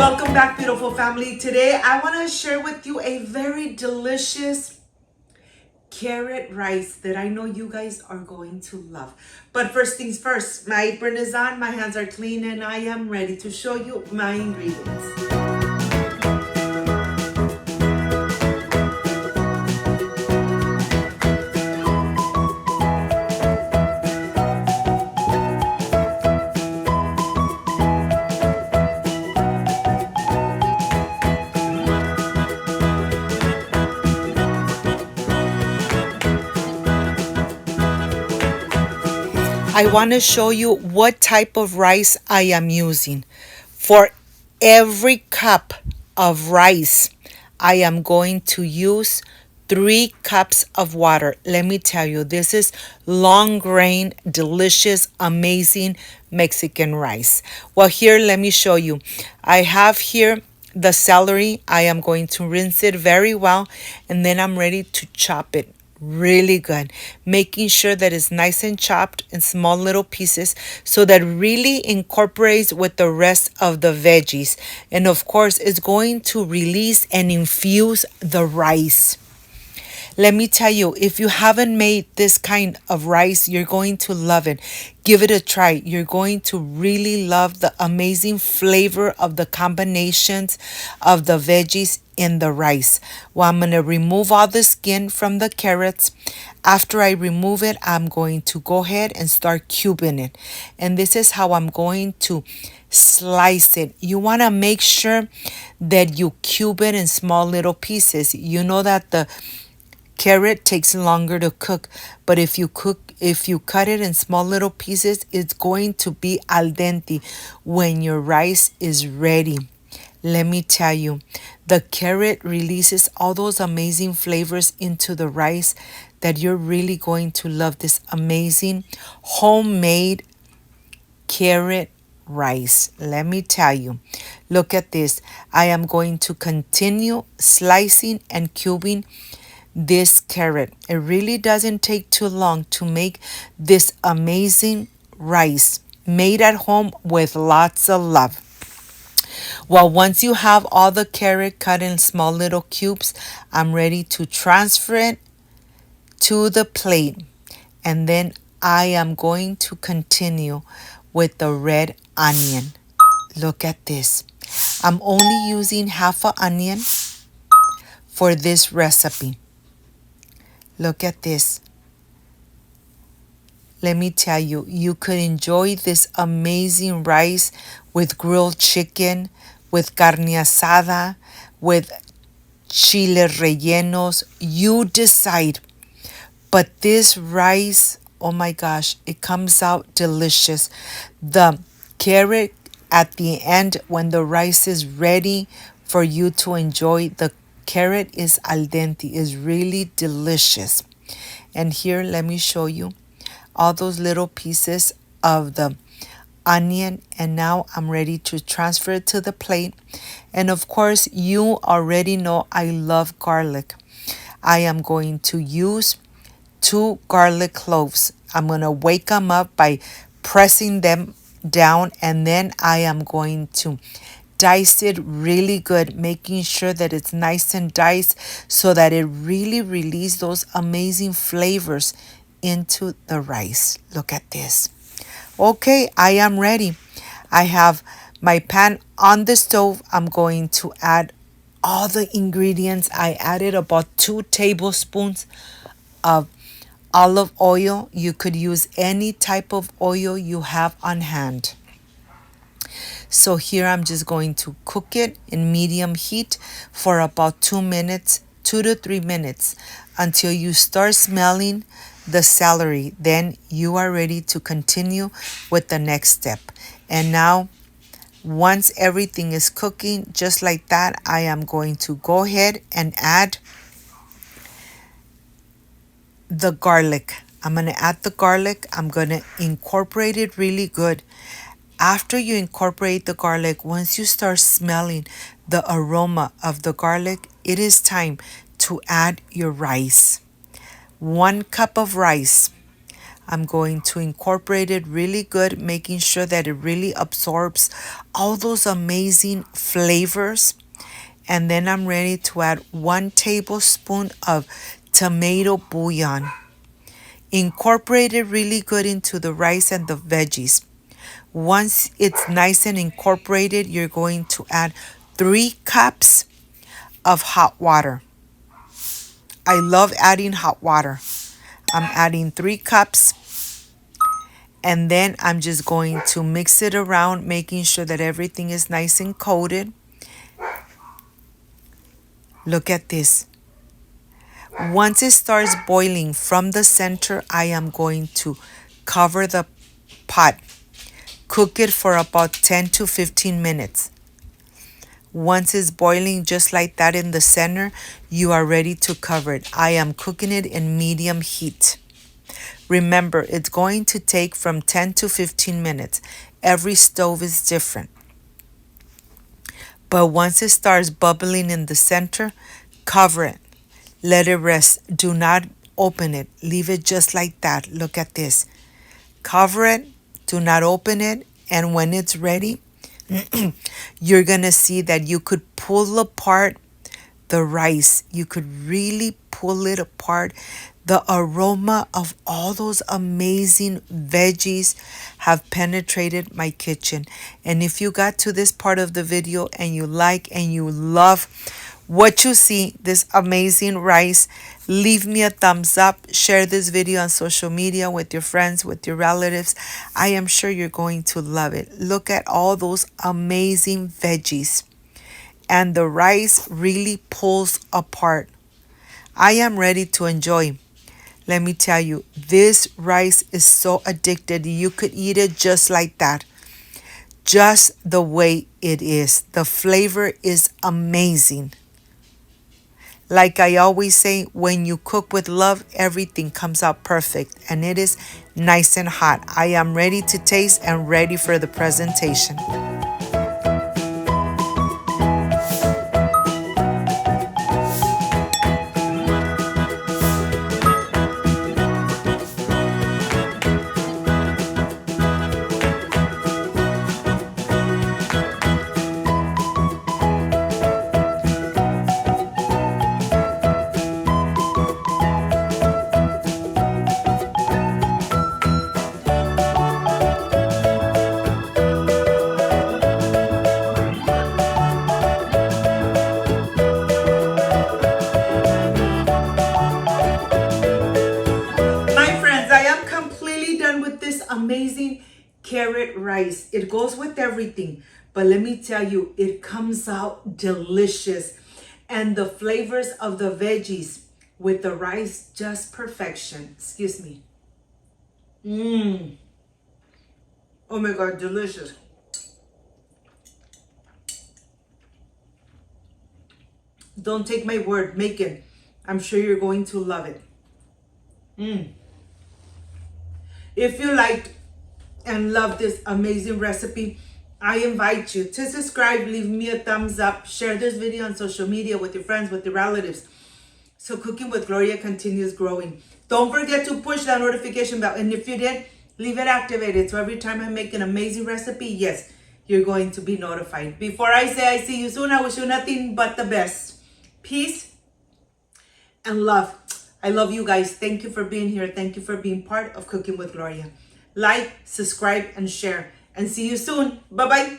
Welcome back, beautiful family. Today I want to share with you a very delicious carrot rice that I know you guys are going to love. But first things first, my apron is on, my hands are clean, and I am ready to show you my ingredients. I want to show you what type of rice I am using. For every cup of rice, I am going to use 3 cups of water. Let me tell you, this is long grain, delicious, amazing Mexican rice. Well, here, let me show you. I have here the celery. I am going to rinse it very well, and then I'm ready to chop it really good, making sure that it's nice and chopped in small little pieces so that really incorporates with the rest of the veggies. And of course, it's going to release and infuse the rice. Let me tell you, if you haven't made this kind of rice, you're going to love it. Give it a try. You're going to really love the amazing flavor of the combinations of the veggies in the rice. Well, I'm going to remove all the skin from the carrots. After I remove it, I'm going to go ahead and start cubing it. And this is how I'm going to slice it. You want to make sure that you cube it in small little pieces. You know that the carrot takes longer to cook, but if you cut it in small little pieces, it's going to be al dente when your rice is ready. Let me tell you, the carrot releases all those amazing flavors into the rice that you're really going to love this amazing homemade carrot rice. Let me tell you, look at this. I am going to continue slicing and cubing this carrot. It really doesn't take too long to make this amazing rice made at home with lots of love. Well, once you have all the carrot cut in small little cubes, I'm ready to transfer it to the plate. And then I am going to continue with the red onion. Look at this. I'm only using half an onion for this recipe. Look at this. Let me tell you, you could enjoy this amazing rice with grilled chicken, with carne asada, with chile rellenos. You decide. But this rice, oh my gosh, it comes out delicious. The carrot at the end, when the rice is ready for you to enjoy, the carrot is al dente, is really delicious. And here, let me show you all those little pieces of the onion. And now I'm ready to transfer it to the plate. And of course, you already know I love garlic. I am going to use 2 garlic cloves. I'm going to wake them up by pressing them down, and then I am going to dice it really good, making sure that it's nice and diced so that it really releases those amazing flavors into the rice. Look at this. Okay, I am ready. I have my pan on the stove. I'm going to add all the ingredients. I added about 2 tablespoons of olive oil. You could use any type of oil you have on hand. So here I'm just going to cook it in medium heat for about 2 minutes, 2 to 3 minutes, until you start smelling the celery. Then you are ready to continue with the next step. And now, once everything is cooking just like that, I am going to go ahead and add the garlic. I'm going to add the garlic. I'm going to incorporate it really good. After you incorporate the garlic, once you start smelling the aroma of the garlic, it is time to add your rice. 1 cup of rice. I'm going to incorporate it really good, making sure that it really absorbs all those amazing flavors. And then I'm ready to add 1 tablespoon of tomato bouillon. Incorporate it really good into the rice and the veggies. Once it's nice and incorporated, you're going to add 3 cups of hot water. I love adding hot water. I'm adding 3 cups, and then I'm just going to mix it around, making sure that everything is nice and coated. Look at this. Once it starts boiling from the center, I am going to cover the pot. Cook it for about 10 to 15 minutes. Once it's boiling just like that in the center, you are ready to cover it. I am cooking it in medium heat. Remember, it's going to take from 10 to 15 minutes. Every stove is different. But once it starts bubbling in the center, cover it. Let it rest. Do not open it. Leave it just like that. Look at this. Cover it. Do not open it. And when it's ready, you're going to see that you could pull apart the rice. You could really pull it apart. The aroma of all those amazing veggies have penetrated my kitchen. And if you got to this part of the video and you like and you love what you see, this amazing rice, leave me a thumbs up. Share this video on social media with your friends, with your relatives. I am sure you're going to love it. Look at all those amazing veggies. And the rice really pulls apart. I am ready to enjoy. Let me tell you, this rice is so addicted. You could eat it just like that. Just the way it is. The flavor is amazing. Like I always say, when you cook with love, everything comes out perfect. And it is nice and hot. I am ready to taste and ready for the presentation. Amazing carrot rice. It goes with everything, but let me tell you, it comes out delicious, and the flavors of the veggies with the rice, just perfection. Excuse me. Oh my God, delicious. Don't take my word, make it. I'm sure you're going to love it. If you liked and love this amazing recipe, I invite you to subscribe, leave me a thumbs up, share this video on social media with your friends, with your relatives, so Cooking with Gloria continues growing. Don't forget to push that notification bell, and if you did, leave it activated, so every time I make an amazing recipe, yes, you're going to be notified. Before I say I see you soon, I wish you nothing but the best. Peace and love. I love you guys. Thank you for being here. Thank you for being part of Cooking with Gloria. Like, subscribe, and share. And see you soon. Bye-bye.